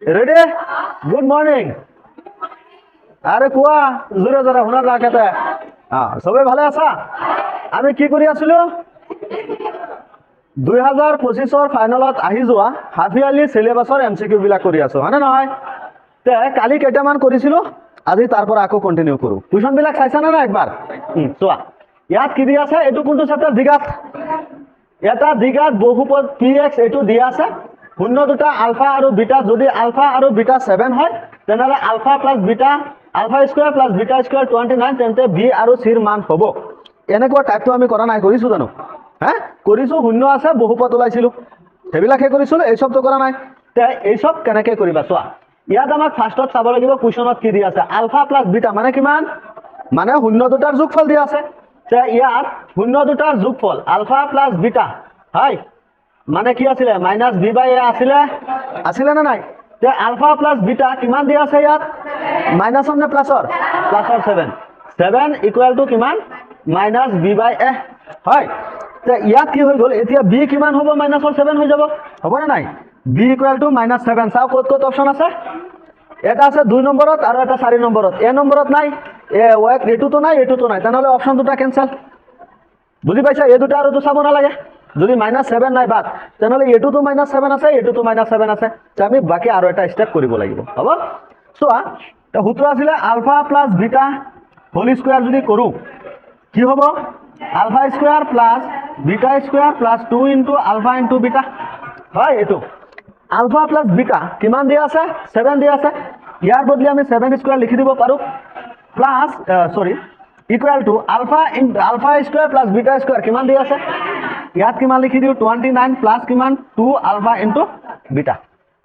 Ready? Good morning. আৰে কোৱা জোৰে জোৰে শুনা যাকেতে। সবাই ভালে আছা? আমি কি কৰি আছিলো? 2025 ফাইনেলত আহি যোৱা হাফ ইয়াৰলি সিলেবাসৰ MCQ বিলাক কৰি আছো, হয়নে নহয়? তে কালি কেইটামান কৰিছিলো, আজি তাৰ পৰা আকৌ কন্টিনিউ কৰো। কুৱেশ্যন বিলাক চাইছানে না একবাৰ? চোৱা, ইয়াত কি দিয়া আছে? এইটো কোনটো চেপ্টাৰ? দ্বিঘাত। এটা দ্বিঘাত বহুপদ px এইটো দিয়া আছে। শূন্য দুটা আলফা আৰু বিটা, যদি আলফা আৰু বিটা 7 হয় তেনেহলে alpha plus beta alpha square plus beta square 29, তেন্তে বি আৰু সিৰ মান হ'ব। এনেকুৱা টাইপটো আমি কৰা নাই, কৰিছো জানো? কৰিছো। শূন্য আছে, বহুপদ ওলাইছিলো, সেইবিলাকহে কৰিছিলো, এই সবটো কৰা নাই। তে এই সব কেনেকে কৰিবা চোৱা। ইয়াত আমাক ফাৰ্ষ্টত চাব লাগিব কুৱেশ্যনত কি দিয়া আছে। আলফা প্লাস বিটা মানে কিমান? মানে শূন্য দুটাৰ যোগফল দিয়া আছে। তে ইয়াত শূন্য দুটাৰ যোগফল আলফা প্লাস বিটা হয় মানে কি আছিলে? মাইনাস বি বাই এ আছিলে না নাই? তে আলফা প্লাস বিটা কিমান দিয়া আছে ইয়াত? মাইনাসৰ নে প্লাসৰ? প্লাসৰ 7 ইকুয়াল টু কিমান? মাইনাস বি বাই এ হয়। তে ইয়াত কি হৈ গ'ল? এতিয়া বি কিমান হ'ব? মাইনাসৰ 7 হৈ যাব, হ'ব না নাই? B equal to -7। চাও ক'ত ক'ত অপশন আছে। এটা আছে 2 নম্বৰত আৰু এটা 4 নম্বৰত। এ নম্বৰত নাই, এইটোতো নাই, এইটোতো নাই, তেনেহলে অপশন দুটা কেনসেল। বুজি পাইছা? এই দুটা আৰু তো চাব নালাগে। যদি -7 নাই বাদ, তেনেহলে এইটোতো -7 আছে, এইটোতো -7 আছে। আমি বাকি আৰু এটা স্টেপ কৰিব লাগিব, হ'ব? চোৱা, সূত্ৰ আছিলে alpha plus beta whole square যদি কৰো কি হ'ব? Alpha square plus beta square plus 2 into alpha into beta হয়। এইটো আলফা প্লাস বিটা কিমান দিয়া আছে? 7 দিয়া আছে। ইয়াৰ বদলি আমি 7 স্কয়াৰ লিখি দিব পাৰো, plus equal to alpha square plus beta square কিমান দিয়া আছে? ইয়াত কিমান লিখি দিও? 29 প্লাস কিমান? 2 আলফা ইনটু বিটা।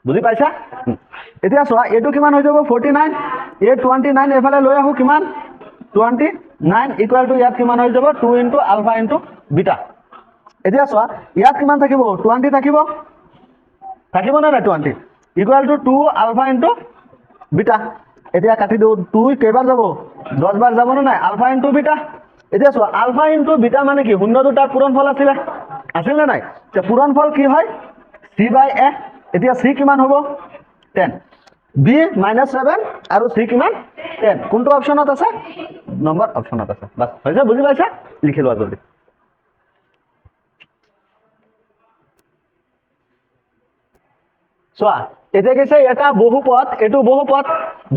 বুজি পাইছা? এতিয়া চোৱা, এইটো কিমান হৈ যাব? 49। এই 29 এফালে লৈ আহো, কিমান? 29 ইকুয়াল টু ইয়াত কিমান হৈ যাব? 2 ইনটু আলফা ইনটু বিটা। এতিয়া চোৱা, ইয়াত কিমান থাকিব? 20 থাকিব না নাই? 20 equal to 2 alpha into beta. এতিয়া কাটি দিও, 2 কেইবাৰ যাব? 10 বাৰ যাব না নাই? Alpha into beta. এতিয়া চোৱা, আলফা ইনটু বিটা মানে কি? শূন্য দুটাৰ পূৰণফল আছিল না নাই? পূৰণফল কি হয়? সি বাই এ। এতিয়া সি কিমান হ'ব? 10। বি -7 আৰু সি কিমান? 10। কোনটো অপশনত আছে? নম্বৰ অপশনত আছে। বাস হৈছে, বুজি পাইছা? লিখি লোৱা জলদি। চোৱা, এতিয়া কৈছে এটা বহুপদ, এইটো বহুপদ,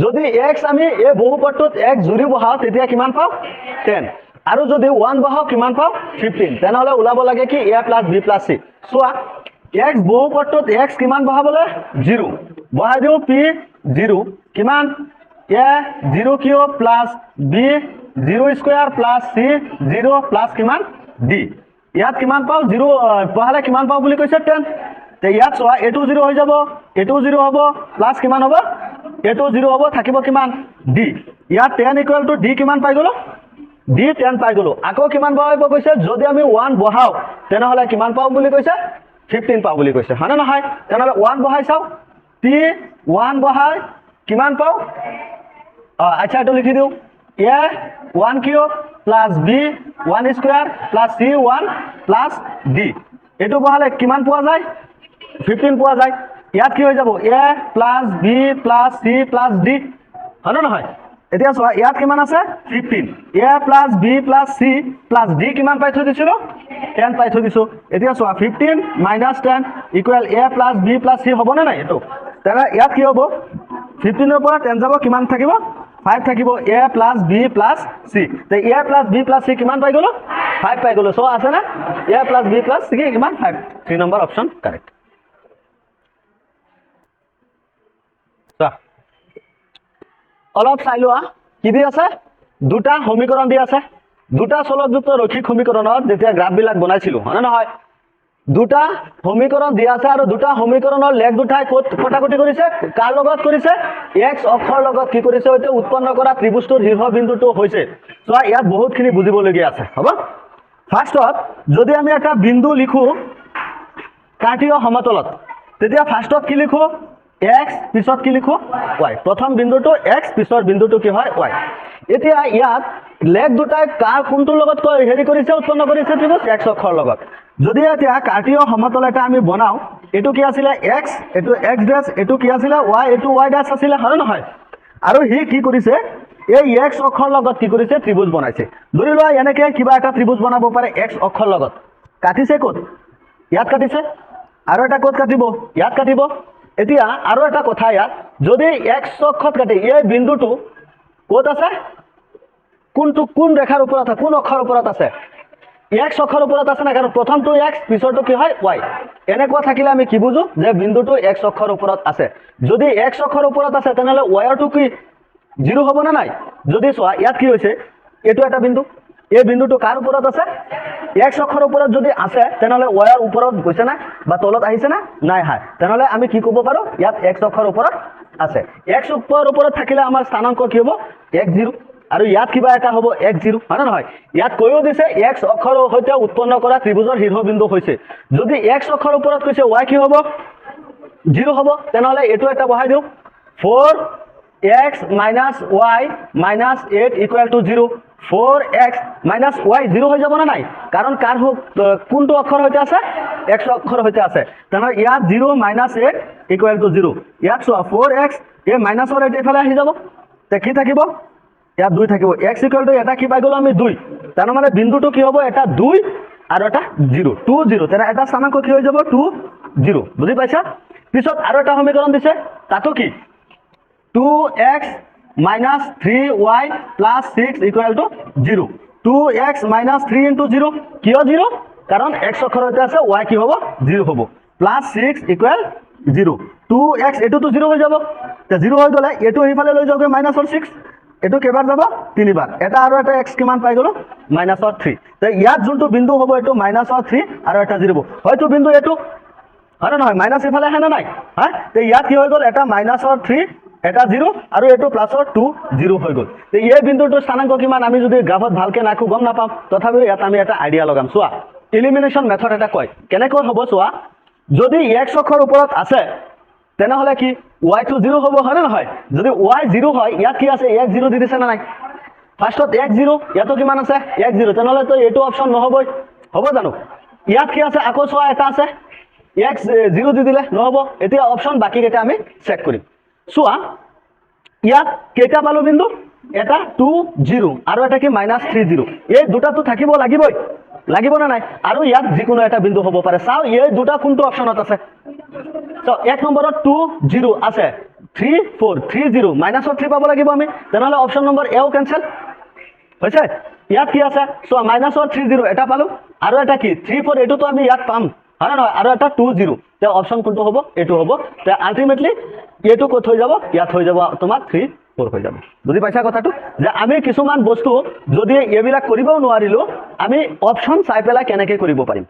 যদি x আমি এই বহুপদটোত x জুৰি বহাও তেতিয়া কিমান পাও? 10। আৰু যদি 1 বহাও কিমান পাও? 15। তেনেহলে ওলাব লাগে কি? a plus b plus c। চোৱা, x বহুপদটোত x কিমান বহাবলে? 0 বহাই দিও। p 0 কিমান? a 0 cube plus b 0 square plus c 0 plus কিমান? d। ইয়াত কিমান পাও? 0 বহালে কিমান পাও বুলি কৈছে? 10। তে ইয়াত চোৱা, এইটো 0 হৈ যাব, এইটো 0 হ'ব, প্লাস কিমান হ'ব? এইটো 0 হ'ব, থাকিব কিমান? d। ইয়াত 10 ইকুয়াল টু d কিমান পাই গলো? d 10 পাই গলো। আকৌ কিমান বহাব কৈছে? যদি আমি 1 বহাও তেনেহলে কিমান পাও বুলি কৈছে? 15 পাও বুলি কৈছে, হয় না নহয়? তেনেহলে 1 বহাই চাও। t 1 বহাই কিমান পাও? আচ্ছা, এইটো লিখি দিও। a 1 cube plus b 1 square plus c 1 plus d। এইটো বহালে কিমান পোৱা যায়? 15 পোৱা যায়। ইয়াত কি হৈ যাব? a plus b plus c plus d, হয় না নহয়? এতিয়া চোৱা, ইয়াত কিমান আছে? 15। a plus b plus c plus d কিমান পাই থৈ দিছিলো? 10 পাই থৈ দিছো। এতিয়া চোৱা, 15 minus 10 equal a plus b plus c হ'ব না নাই? এইটো তাহলে ইয়াত কি হ'ব? 15 পৰা 10 যাব, কিমান থাকিব? 5 থাকিব। a plus b plus c, তে a plus b plus c কিমান পাই গলো? 5 পাই গলো। সো আছে না? a plus b plus c কিমান? 5। 3 নম্বৰ অপশন কাৰেক্ট। অলপ চাই লোৱা, কি দি আছে? দুটা সমীকৰণ দি আছে। দুটা চলকযুক্ত ৰৈখিক সমীকৰণত যেতিয়া গ্ৰাফ বিলাক বনাইছিলো, হয় না নহয়? দুটা সমীকৰণ দিয়া আছে আৰু দুটা সমীকৰণৰ লেখ দুটাই কটাকটি কৰিছে। কাৰ লগত কৰিছে? x অক্ষৰ লগত কি কৰিছে? হয়তো উৎপন্ন কৰা ত্ৰিভুজটোৰ শীৰ্ষবিন্দুটো হৈছে। চোৱা, ইয়াত বহুতখিনি বুজিবলগীয়া আছে, হ'ব? ফাৰ্ষ্টত যদি আমি এটা বিন্দু লিখো কাৰ্টীয় সমতলত, তেতিয়া ফাৰ্ষ্টত কি লিখো? x, পিছত কি লিখো? y। প্ৰথম বিন্দুটো x, পিছৰ বিন্দুটো কি হয়? y। এতিয়া ইয়াত লেখ দুটাই কাৰ কোনটোৰ লগত হেৰি কৰিছে? উৎপন্ন কৰিছে ত্ৰিভুজ x অক্ষৰ লগত। যদি এতিয়া কাৰ্টীয় সমতল এটা আমি বনাও, এইটো কি আছিলে এক্স, এইটো এক্স ডেছ, এইটো কি আছিলে ৱাই, এইটো ৱাই ডেছ আছিলে, হয় নহয়? আৰু সি কি কৰিছে, এই এক্স অক্ষৰ লগত কি কৰিছে, ত্ৰিভুজ বনাইছে। ধৰি লোৱা এনেকে কিবা এটা ত্ৰিভুজ বনাব পাৰে এক্স অক্ষৰ লগত, কাটিছে ক'ত, ইয়াত কাটিছে, আৰু এটা ক'ত কাটিব, ইয়াত কাটিব। এতিয়া আৰু এটা কথা ইয়াত, যদি এক্স অক্ষত কাটে এই বিন্দুটো ক'ত আছে, কোন ৰেখাৰ ওপৰত আছে, কোন অক্ষৰ ওপৰত আছে, এক্স অক্ষৰ ওপৰত আছে না, কাৰণ প্ৰথমটো এক্স পিছৰটো কি হয় ৱাই। এনেকুৱা থাকিলে আমি কি বুজো যে বিন্দুটো এক্স অক্ষৰ ওপৰত আছে। যদি এক্স অক্ষৰ ওপৰত আছে তেনেহ'লে ৱাইৰটো কি 0 হ'ব না নাই? যদি চোৱা ইয়াত কি হৈছে, এইটো এটা বিন্দু, এই বিন্দুটো কাৰ ওপৰত আছে, এক্স অক্ষৰ ওপৰত যদি আছে তেনেহ'লে ৱাইৰ ওপৰত গৈছে না বা তলত আহিছে না, নাই আহা। তেনেহ'লে আমি কি ক'ব পাৰো, ইয়াত এক্স অক্ষৰ ওপৰত আছে। এক্স অক্ষৰ ওপৰত থাকিলে আমাৰ স্থানাংক কি হ'ব, x0, আৰু ইয়াত কিবা এটা হ'ব x0, হয় নে নহয়? ইয়াত কৈও দিছে এক্স অক্ষৰৰ সৈতে উৎপন্ন কৰা ত্ৰিভুজৰ শীৰ্ষবিন্দু হৈছে। যদি এক্স অক্ষৰ ওপৰত কৈছে y কি হ'ব, 0 হ'ব, তেনেহ'লে এইটো এটা বহাই দিওঁ, 4x minus y minus 8 equal to 0, 4x minus y 0 হৈ যাব না নাই? কাৰণ কাৰ কোনটো অক্ষৰ সৈতে আছে, এক্স অক্ষৰ সৈতে আছে। তেনেহ'লে ইয়াত 0 minus 8 equal to 0, ইয়াত চোৱা 4x, এই মাইনাছৰ 8 এইফালে আহি যাব, তে কি থাকিব, ইয়াত 2 থাকিব, x ইকুৱেল টু এটা কি পাই গ'লো আমি 2, তাৰমানে বিন্দুটো কি হ'ব, এটা 2 আৰু এটা 0, 2 0, তেনে এটা স্থানাংক কি হৈ যাব 2 0, বুজি পাইছা? পিছত আৰু এটা সমীকৰণ দিছে, তাতো কি 2x minus 3y plus 6 equal to 0, 2x minus 3 into 0, কিয় 0? কাৰণ x অক্ষৰ সৈতে আছে, y কি হ'ব 0 হ'ব, plus 6 equal 0, 2x এইটোতো 0 হৈ যাব, তে 0 হৈ গ'লে এইটো এইফালে লৈ যাওঁগে মাইনাছৰ 6, এইটো কেইবাৰ যাব, 3 বাৰ, এটা আৰু এটা x কিমান পাই গ'লো, মাইনাছৰ 3, তে ইয়াত যোনটো বিন্দু হ'ব এইটো মাইনাছৰ 3 আৰু এটা 0 হ'ব, হয়তো বিন্দু এইটো, হয় নে নহয়? মাইনাছ এইফালে আহে নে নাই, হা? তে ইয়াত কি হৈ গ'ল, এটা মাইনাছৰ 3, এটা 0 আৰু এইটো প্লাছৰ 2 0 হৈ গ'ল। তে এই বিন্দুটোৰ স্থানাংক কিমান আমি যদি গ্ৰাফত ভালকে নাখো গম নাপাম, তথাপিও ইয়াত আমি এটা আইডিয়া লগাম। চোৱা, ইলিমিনেশ্যন মেথড এটা কয়, কেনেকৈ হ'ব চোৱা, যদি এক্স অক্ষৰ ওপৰত আছে তেনেহ'লে কি ৱাইটো 0 হ'ব, হয় নে নহয়? যদি ৱাই 0 হয়, ইয়াত কি আছে, x 0 দি দিছে না নাই? ফাৰ্ষ্টত x 0, ইয়াতো কিমান আছে, x 0, তেনেহ'লে তো এইটো অপশ্যন নহ'বই, হ'ব জানো? ইয়াত কি আছে, আকৌ চোৱা এটা আছে, x 0 দি দিলে নহ'ব। এতিয়া অপশ্যন বাকী কেইটা আমি চেক কৰিম। চোৱা, ইয়াত কেইটা পালো বিন্দু, এটা 2 0 আৰু এটা কি -3 0, এই দুটাতো থাকিব লাগিবই, লাগিব না নাই? আৰু ইয়াত যিকোনো এটা বিন্দু হ'ব পাৰে। চাও এই দুটা কোনটো অপশ্যনত আছে, তো এক নম্বৰত 2 0 আছে, 3 4 3 0, মাইনাছৰ 3 পাব লাগিব আমি, তেনেহ'লে অপশ্যন নম্বৰ এও কেঞ্চেল হৈছে। ইয়াত কি আছে চোৱা, মাইনাছৰ 3 0 এটা পালো, আৰু এটা কি 3 4, এইটোতো আমি ইয়াত পাম, হয় নে নহয়? আৰু এটা 2 0, তে অপশ্যন কোনটো হ'ব, এইটো হ'ব। তে আল্টিমেটলি এইটো ক'ত হৈ যাব, ইয়াত হৈ যাব তোমাৰ 3 4 হৈ যাব। বুজি পাইছা কথাটো, যে আমি কিছুমান বস্তু যদি এইবিলাক কৰিবও নোৱাৰিলো, আমি অপশ্যন চাই পেলাই কেনেকে কৰিব পাৰিম।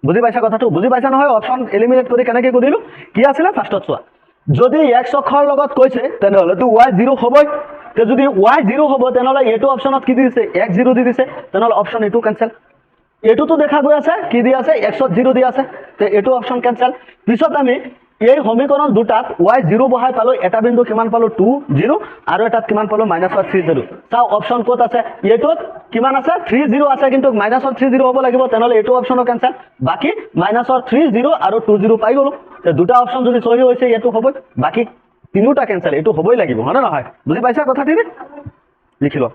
বুজি পাইছা কথাটো, বুজি পাইছা নহয়? অপশ্যন এলিমিনেট কৰি কেনেকে কৰিলো, কি আছিলে ফাৰ্ষ্টত চোৱা, যদি এক্স অক্ষৰ লগত কৈছে তেনেহ'লেতো ৱাই 0 হ'বই, তে যদি ৱাই 0 হ'ব তেনেহ'লে এইটো অপশ্যনত কি দি দিছে, x 0 দি দিছে, তেনেহ'লে অপশ্যন এইটো কেঞ্চেল। এইটোতো দেখা গৈ আছে কি দি আছে, এক্সত 0 দি আছে, তে এইটো অপশ্যন কেঞ্চেল। পিছত আমি এই সমীকৰণ দুটাত ৱাই 0 বহাই পালো, এটা বিন্দু কিমান পালো 2 0, আৰু এটাত কিমান পালো -3 0। চাও অপশ্যন ক'ত আছে, এইটোত কিমান আছে 3 0 আছে, কিন্তু -3 0 হ'ব লাগিব, তেনেহ'লে এইটো অপশ্যনো কেঞ্চেল। বাকী -3 0 আৰু 2 0 পাই গ'লো, তে দুটা অপশ্যন যদি সহি হৈছে এইটো হ'বই, বাকী তিনিটা কেঞ্চেল, এইটো হ'বই লাগিব, হয় নে নহয়? বুজি পাইছা কথাখিনি, লিখি ল।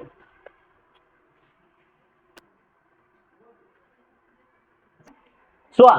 চোৱা,